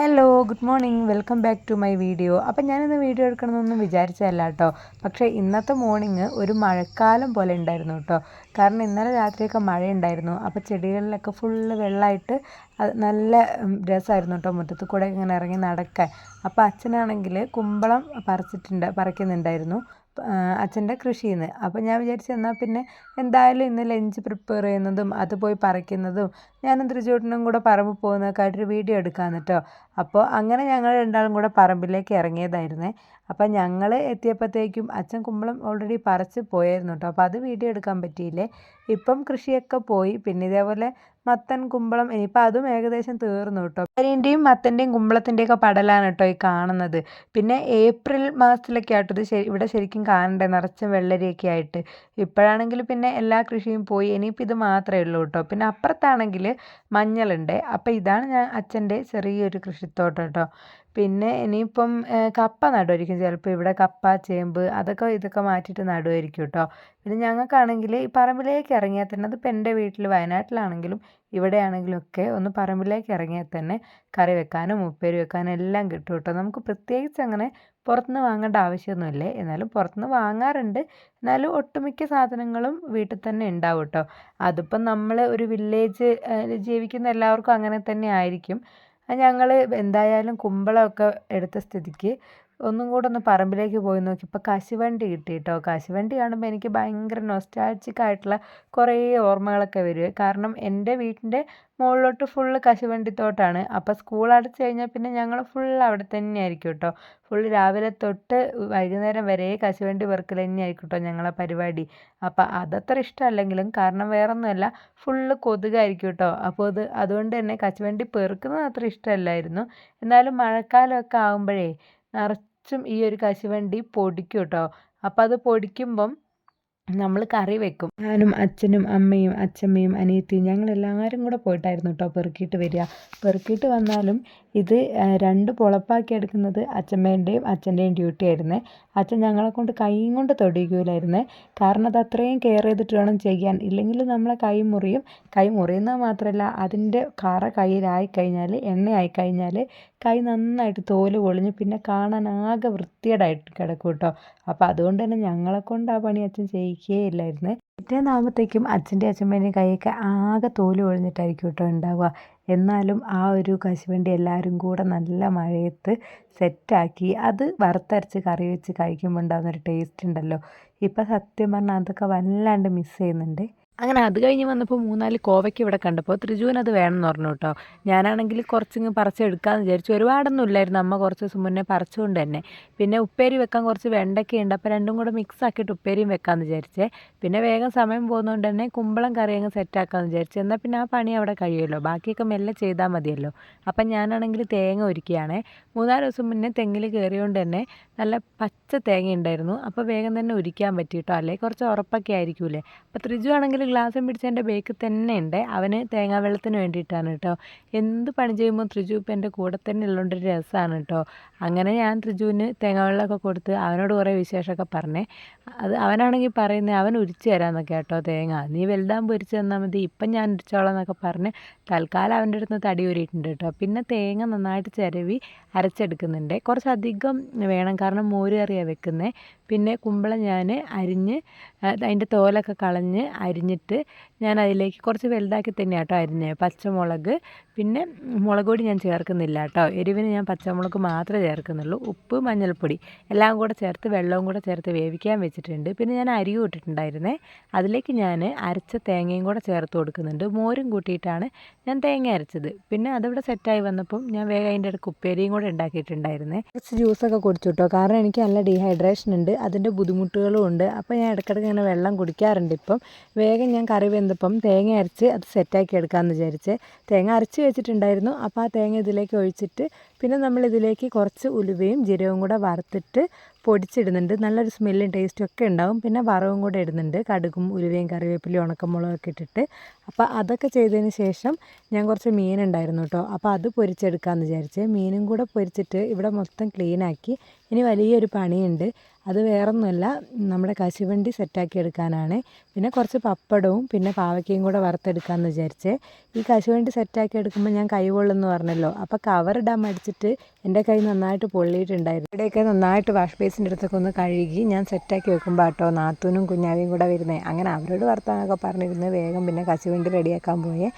Hello good morning welcome back to my video. അപ്പം ഞാനിന്ന് video എടുക്കണമെന്നൊന്നും വിചാരിച്ചതല്ല കേട്ടോ. പക്ഷേ ഇന്നത്തെ മോർണിംഗ് ഒരു മഴക്കാലം പോലെ ഉണ്ടായിരുന്നു കേട്ടോ. കാരണം ഇന്നലെ രാത്രിയൊക്കെ മഴയുണ്ടായിരുന്നു. അപ്പോൾ ചെടികളിലൊക്കെ ഫുള്ള് വെള്ളമായിട്ട് നല്ല രസമായിരുന്നു കേട്ടോ, മുറ്റത്ത് കൂടെ ഇങ്ങനെ ഇറങ്ങി നടക്കാൻ. അപ്പോൾ അച്ഛനാണെങ്കിൽ കുമ്പളം പറിക്കുന്നുണ്ടായിരുന്നു അച്ഛൻ്റെ കൃഷിയിൽ നിന്ന്. അപ്പോൾ ഞാൻ വിചാരിച്ചു എന്നാൽ പിന്നെ എന്തായാലും ഇന്ന് ലഞ്ച് പ്രിപ്പയർ ചെയ്യുന്നതും അത് പോയി പറിക്കുന്നതും ഞാനും ത്രിജോട്ടനും കൂടെ പറമ്പിൽ പോകുന്നതൊക്കെ ആയിട്ടൊരു വീഡിയോ എടുക്കാമെന്ന് കേട്ടോ. അപ്പോൾ അങ്ങനെ ഞങ്ങൾ രണ്ടാളും കൂടെ പറമ്പിലേക്ക് ഇറങ്ങിയതായിരുന്നേ. അപ്പം ഞങ്ങൾ എത്തിയപ്പോഴത്തേക്കും അച്ഛൻ കുമ്പളം ഓൾറെഡി പറിച്ച് പോയായിരുന്നു കേട്ടോ. അപ്പോൾ അത് വീഡിയോ എടുക്കാൻ പറ്റിയില്ലേ. ഇപ്പം കൃഷിയൊക്കെ പോയി. പിന്നെ ഇതേപോലെ മത്തൻ, കുമ്പളം, ഇനിയിപ്പോൾ അതും ഏകദേശം തീർന്നു കേട്ടോ. കരിൻ്റെയും മത്തൻ്റെയും കുമ്പളത്തിൻ്റെയൊക്കെ പടലാണ് കേട്ടോ ഈ കാണുന്നത്. പിന്നെ ഏപ്രിൽ മാസത്തിലൊക്കെ ആയിട്ട് ഇത് ഇവിടെ ശരിക്കും കാണണ്ടേ, നിറച്ചും വെള്ളരിയൊക്കെ ആയിട്ട്. ഇപ്പോഴാണെങ്കിൽ പിന്നെ എല്ലാ കൃഷിയും പോയി. ഇനിയിപ്പോൾ ഇത് മാത്രമേ ഉള്ളൂ കേട്ടോ. പിന്നെ അപ്പുറത്താണെങ്കിൽ മഞ്ഞളുണ്ട്. അപ്പോൾ ഇതാണ് അച്ഛൻ്റെ ചെറിയൊരു കൃഷിത്തോട്ടം കേട്ടോ. പിന്നെ ഇനിയിപ്പം കപ്പ നടുമായിരിക്കും ചിലപ്പോൾ ഇവിടെ. കപ്പ, ചേമ്പ് ഇതൊക്കെ മാറ്റിയിട്ട് നടുമായിരിക്കും കേട്ടോ. പിന്നെ ഞങ്ങൾക്കാണെങ്കിൽ ഈ പറമ്പിലേക്ക് ഇറങ്ങിയാൽ തന്നെ, അതിപ്പോൾ എൻ്റെ വീട്ടിൽ വയനാട്ടിലാണെങ്കിലും ഇവിടെയാണെങ്കിലും ഒക്കെ ഒന്ന് പറമ്പിലേക്ക് ഇറങ്ങിയാൽ തന്നെ കറി വെക്കാനും ഉപ്പേരി വെക്കാനും എല്ലാം കിട്ടും കേട്ടോ. നമുക്ക് പ്രത്യേകിച്ച് അങ്ങനെ പുറത്തുനിന്ന് വാങ്ങേണ്ട ആവശ്യമൊന്നുമില്ലേ. എന്നാലും പുറത്തുനിന്ന് വാങ്ങാറുണ്ട്. എന്നാലും ഒട്ടുമിക്ക സാധനങ്ങളും വീട്ടിൽ തന്നെ ഉണ്ടാവും കേട്ടോ. അതിപ്പം നമ്മൾ ഒരു വില്ലേജ് ജീവിക്കുന്ന എല്ലാവർക്കും അങ്ങനെ തന്നെ ആയിരിക്കും. ഞങ്ങൾ എന്തായാലും കുമ്പളമൊക്കെ എടുത്ത സ്ഥിതിക്ക് ഒന്നും കൂടെ ഒന്ന് പറമ്പിലേക്ക് പോയി നോക്കി. ഇപ്പോൾ കശുവണ്ടി കിട്ടി കേട്ടോ. കശുവണ്ടി കാണുമ്പോൾ എനിക്ക് ഭയങ്കര നൊസ്റ്റാൾജിക് ആയിട്ടുള്ള കുറേ ഓർമ്മകളൊക്കെ വരും. കാരണം എൻ്റെ വീട്ടിൻ്റെ മുകളിലോട്ട് ഫുള്ള് കശുവണ്ടിത്തോട്ടാണ്. അപ്പോൾ സ്കൂൾ അടച്ചു കഴിഞ്ഞാൽ പിന്നെ ഞങ്ങൾ ഫുൾ അവിടെ തന്നെ ആയിരിക്കും കേട്ടോ. ഫുൾ രാവിലെ തൊട്ട് വൈകുന്നേരം വരെ കശുവണ്ടി പെറുക്കൽ തന്നെയായിരിക്കും കേട്ടോ ഞങ്ങളെ പരിപാടി. അപ്പോൾ അതത്ര ഇഷ്ടമല്ലെങ്കിലും, കാരണം വേറൊന്നുമല്ല, ഫുള്ള് കൊതുകായിരിക്കും കേട്ടോ. അപ്പോൾ അതുകൊണ്ട് തന്നെ കശുവണ്ടി പെറുക്കുന്നത് അത്ര ഇഷ്ടമല്ലായിരുന്നു. എന്നാലും മഴക്കാലമൊക്കെ ആകുമ്പോഴേ നിറച്ചും ഈ ഒരു കശുവണ്ടി പൊടിക്കും കേട്ടോ. അപ്പോൾ അത് പൊടിക്കുമ്പം നമ്മൾ കറി വെക്കും. ഞാനും അച്ഛനും അമ്മയും അച്ഛമ്മയും അനിയത്തിയും ഞങ്ങളെല്ലാവരും കൂടെ പോയിട്ടായിരുന്നു കേട്ടോ പെറുക്കിയിട്ട് വരിക. പെറുക്കിയിട്ട് വന്നാലും ഇത് രണ്ട് പൊളപ്പാക്കി എടുക്കുന്നത് അച്ഛമ്മേൻ്റെയും അച്ഛൻ്റെയും ഡ്യൂട്ടി ആയിരുന്നേ. അച്ഛൻ ഞങ്ങളെ കൊണ്ട് കൈയും കൊണ്ട് തൊടിയിക്കൂലായിരുന്നേ. കാരണം അത് അത്രയും കെയർ ചെയ്തിട്ട് വേണം ചെയ്യാൻ. ഇല്ലെങ്കിൽ നമ്മളെ കൈ മുറിയും. കൈ മുറിയുന്നത് മാത്രമല്ല, അതിൻ്റെ കറ കയ്യിലായി കഴിഞ്ഞാൽ, എണ്ണയായി കഴിഞ്ഞാൽ കൈ നന്നായിട്ട് തോല് പൊളിഞ്ഞ് പിന്നെ കാണാൻ ആകെ വൃത്തികേടായിട്ട് കിടക്കും കേട്ടോ. അപ്പോൾ അതുകൊണ്ട് തന്നെ ഞങ്ങളെക്കൊണ്ട് ആ പണി അച്ഛൻ ചെയ്യിക്കുകയേ ഇല്ലായിരുന്നേ. പിറ്റേന്നാകുമ്പോഴത്തേക്കും അച്ഛൻ്റെയും അച്ഛമ്മേൻ്റെയും കൈയൊക്കെ ആകെ തോല് പൊളിഞ്ഞിട്ടായിരിക്കും കേട്ടോ ഉണ്ടാവുക. എന്നാലും ആ ഒരു കശുവണ്ടി എല്ലാവരും കൂടെ നല്ല മഴയത്ത് സെറ്റാക്കി അത് വറുത്തരച്ച് കറി വെച്ച് കഴിക്കുമ്പോൾ ഉണ്ടാകുന്നൊരു ടേസ്റ്റ് ഉണ്ടല്ലോ. ഇപ്പം സത്യം പറഞ്ഞാൽ അതൊക്കെ വല്ലാണ്ട് മിസ് ചെയ്യുന്നുണ്ട്. അങ്ങനെ അത് കഴിഞ്ഞ് വന്നപ്പോൾ 3-4 കോവയ്ക്ക് ഇവിടെ കണ്ടപ്പോൾ ത്രിജുവിന് അത് വേണമെന്ന് പറഞ്ഞു കേട്ടോ. ഞാനാണെങ്കിൽ കുറച്ചിങ്ങ് പറിച്ചെടുക്കാമെന്ന് വിചാരിച്ചു. ഒരുപാടൊന്നും ഇല്ലായിരുന്നു, അമ്മ കുറച്ച് ദിവസം മുന്നേ പറിച്ചുകൊണ്ട് തന്നെ. പിന്നെ ഉപ്പേരി വെക്കാൻ കുറച്ച് വെണ്ടയ്ക്കയുണ്ട്. അപ്പോൾ രണ്ടും കൂടെ മിക്സ് ആക്കിയിട്ട് ഉപ്പേരിയും വെക്കാമെന്ന് വിചാരിച്ചേ. പിന്നെ വേഗം സമയം പോകുന്നതുകൊണ്ട് തന്നെ കുമ്പളം കറി അങ്ങ് സെറ്റാക്കാമെന്ന് വിചാരിച്ചു. എന്നാൽ പിന്നെ ആ പണി അവിടെ കഴിയുമല്ലോ, ബാക്കിയൊക്കെ മെല്ലെ ചെയ്താൽ മതിയല്ലോ. അപ്പം ഞാനാണെങ്കിൽ തേങ്ങ ഒരുക്കുകയാണേ. 3-4 ദിവസം മുന്നേ തെങ്ങിൽ കയറിയോണ്ട് തന്നെ നല്ല പച്ച തേങ്ങ ഉണ്ടായിരുന്നു. അപ്പോൾ വേഗം തന്നെ ഉരിക്കാൻ പറ്റി കേട്ടോ. അല്ലെങ്കിൽ കുറച്ച് ഉറപ്പൊക്കെ ആയിരിക്കൂലേ. അപ്പോൾ ത്രിജു ആണെങ്കിൽ ഗ്ലാസ്സും പിടിച്ച് എൻ്റെ ബേക്കിൽ തന്നെ ഉണ്ട്. അവന് തേങ്ങാ വെള്ളത്തിന് വേണ്ടിയിട്ടാണ് കേട്ടോ. എന്ത് പണി ചെയ്യുമ്പോൾ ത്രിജു ഇപ്പം എൻ്റെ കൂടെ തന്നെ ഉള്ളതുകൊണ്ടൊരു രസമാണ് കേട്ടോ. അങ്ങനെ ഞാൻ ത്രിജുവിന് തേങ്ങാ വെള്ളമൊക്കെ കൊടുത്ത് അവനോട് കുറേ വിശേഷമൊക്കെ പറഞ്ഞേ. അത് അവനാണെങ്കിൽ പറയുന്നത് അവൻ ഉരിച്ച് തരാമെന്നൊക്കെ കേട്ടോ. തേങ്ങ നീ വലുതാകുമ്പോൾ ഉരിച്ച് തന്നാൽ മതി, ഇപ്പം ഞാൻ ഉരിച്ചോളാം എന്നൊക്കെ പറഞ്ഞ് തൽക്കാലം അവൻ്റെ അടുത്ത് തടി ഊരിയിട്ടുണ്ട് കേട്ടോ. പിന്നെ തേങ്ങ നന്നായിട്ട് ചിരവി അരച്ചെടുക്കുന്നുണ്ട്. കുറച്ചധികം വേണം, കാരണം മോര് കറിയാണ് വെക്കുന്നത്. പിന്നെ കുമ്പളം ഞാൻ അരിഞ്ഞ് അതിൻ്റെ തോലൊക്കെ കളഞ്ഞ് അരിഞ്ഞിട്ട് ഞാൻ അതിലേക്ക് കുറച്ച് വലുതാക്കി തന്നെയാണ് കേട്ടോ അരിഞ്ഞത്. പച്ചമുളക്, പിന്നെ മുളക് പൊടി ഞാൻ ചേർക്കുന്നില്ല കേട്ടോ. എരിവിന് ഞാൻ പച്ചമുളക് മാത്രമേ ചേർക്കുന്നുള്ളൂ. ഉപ്പ്, മഞ്ഞൾപ്പൊടി എല്ലാം കൂടെ ചേർത്ത് വെള്ളവും കൂടെ ചേർത്ത് വേവിക്കാൻ വെച്ചിട്ടുണ്ട്. പിന്നെ ഞാൻ അരിയും ഇട്ടിട്ടുണ്ടായിരുന്നേ. അതിലേക്ക് ഞാൻ അരച്ച തേങ്ങയും കൂടെ ചേർത്ത് കൊടുക്കുന്നുണ്ട്. മോരും കൂട്ടിയിട്ടാണ് ഞാൻ തേങ്ങ അരച്ചത്. പിന്നെ അതിവിടെ സെറ്റായി വന്നപ്പം ഞാൻ വേഗം അതിൻ്റെ ഇടയ്ക്ക് ഉപ്പേരിയും കൂടെ ഉണ്ടാക്കിയിട്ടുണ്ടായിരുന്നേ. കുറച്ച് ജ്യൂസൊക്കെ കുടിച്ചു കേട്ടോ, കാരണം എനിക്ക് നല്ല ഡീഹൈഡ്രേഷൻ ഉണ്ട്, അതിൻ്റെ ബുദ്ധിമുട്ടുകളും ഉണ്ട്. അപ്പോൾ ഞാൻ ഇടയ്ക്കിടയ്ക്ക് ഇങ്ങനെ വെള്ളം കുടിക്കാറുണ്ട്. ഇപ്പം വേഗം ഞാൻ കറി വെന്തപ്പം തേങ്ങ അരച്ച് അത് സെറ്റാക്കി എടുക്കാമെന്ന് വിചാരിച്ച് തേങ്ങ അരച്ച് വെച്ചിട്ടുണ്ടായിരുന്നു. അപ്പോൾ ആ തേങ്ങ ഇതിലേക്ക് ഒഴിച്ചിട്ട് പിന്നെ നമ്മളിതിലേക്ക് കുറച്ച് ഉലുവയും ജീരകവും കൂടെ വറുത്തിട്ട് പൊടിച്ചിടുന്നുണ്ട്. നല്ലൊരു സ്മെല്ലും ടേസ്റ്റും ഒക്കെ ഉണ്ടാവും. പിന്നെ വറവും കൂടെ ഇടുന്നുണ്ട്, കടുകും ഉലുവയും കറിവേപ്പിലയും ഉണക്കമുളകൊക്കെ ഇട്ടിട്ട്. അപ്പോൾ അതൊക്കെ ചെയ്തതിന് ശേഷം ഞാൻ കുറച്ച് മീനുണ്ടായിരുന്നു കേട്ടോ. അപ്പോൾ അത് പൊരിച്ചെടുക്കാമെന്ന് വിചാരിച്ച് മീനും കൂടെ പൊരിച്ചിട്ട് ഇവിടെ മൊത്തം ക്ലീനാക്കി ഇനി വലിയൊരു പണിയുണ്ട്. അത് വേറൊന്നുമല്ല, നമ്മുടെ കശുവണ്ടി സെറ്റാക്കി എടുക്കാനാണ്. പിന്നെ കുറച്ച് പപ്പടവും പിന്നെ പാവയ്ക്കയും കൂടെ വറുത്തെടുക്കാമെന്ന് വിചാരിച്ചേ. ഈ കശുവണ്ടി സെറ്റാക്കി എടുക്കുമ്പോൾ ഞാൻ കൈ പൊള്ളുമെന്ന് പറഞ്ഞല്ലോ. അപ്പോൾ കവർ ഇടാൻ മടിച്ചിട്ട് എൻ്റെ കൈ നന്നായിട്ട് പൊള്ളിയിട്ടുണ്ടായിരുന്നു. ഇവിടെയൊക്കെ നന്നായിട്ട് വാഷ് ബേസിൻ്റെ അടുത്തൊക്കെ ഒന്ന് കഴുകി ഞാൻ സെറ്റാക്കി വെക്കുമ്പോൾ കേട്ടോ നാത്തൂനും കുഞ്ഞാവിയും കൂടെ വരുന്നത്. അങ്ങനെ അവരോട് വർത്താനമൊക്കെ പറഞ്ഞിരുന്ന് വേഗം പിന്നെ കശുവണ്ടി റെഡിയാക്കാൻ പോയേ.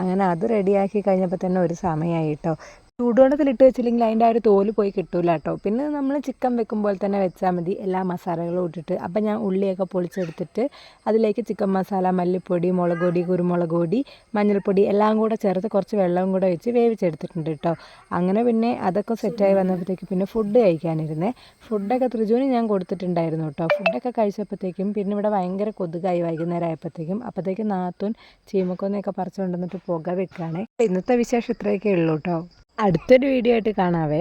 അങ്ങനെ അത് റെഡിയാക്കി കഴിഞ്ഞപ്പോൾ തന്നെ ഒരു സമയമായി കേട്ടോ. ചൂടുവെള്ളത്തിലിട്ട് വെച്ചില്ലെങ്കിൽ അതിൻ്റെ ആ ഒരു തോല് പോയി കിട്ടൂല കേട്ടോ. പിന്നെ നമ്മൾ ചിക്കൻ വെക്കുമ്പോൾ തന്നെ വെച്ചാൽ മതി, എല്ലാ മസാലകളും ഇട്ടിട്ട്. അപ്പം ഞാൻ ഉള്ളിയൊക്കെ പൊളിച്ചെടുത്തിട്ട് അതിലേക്ക് ചിക്കൻ മസാല, മല്ലിപ്പൊടി, മുളക് പൊടി, കുരുമുളക് പൊടി, മഞ്ഞൾപ്പൊടി എല്ലാം കൂടെ ചേർത്ത് കുറച്ച് വെള്ളവും കൂടെ വെച്ച് വേവിച്ചെടുത്തിട്ടുണ്ട് കേട്ടോ. അങ്ങനെ പിന്നെ അതൊക്കെ സെറ്റായി വന്നപ്പോഴത്തേക്ക് പിന്നെ ഫുഡ് കഴിക്കാനിരുന്നേ. ഫുഡൊക്കെ ത്രിജുവിന് ഞാൻ കൊടുത്തിട്ടുണ്ടായിരുന്നു കേട്ടോ. ഫുഡൊക്കെ കഴിച്ചപ്പോഴത്തേക്കും പിന്നെ ഇവിടെ ഭയങ്കര കൊതുകായി വൈകുന്നേരം ആയപ്പോഴത്തേക്കും. അപ്പോഴത്തേക്കും നാത്തൂൻ ചീമക്കൊന്നയൊക്കെ പറിച്ചുകൊണ്ടുവന്നിട്ട് പുക വെക്കുകയാണ്. ഇന്നത്തെ വിശേഷം ഇത്രയൊക്കെ ഉള്ളൂ കേട്ടോ. അടുത്തൊരു വീഡിയോ ആയിട്ട് കാണാവേ.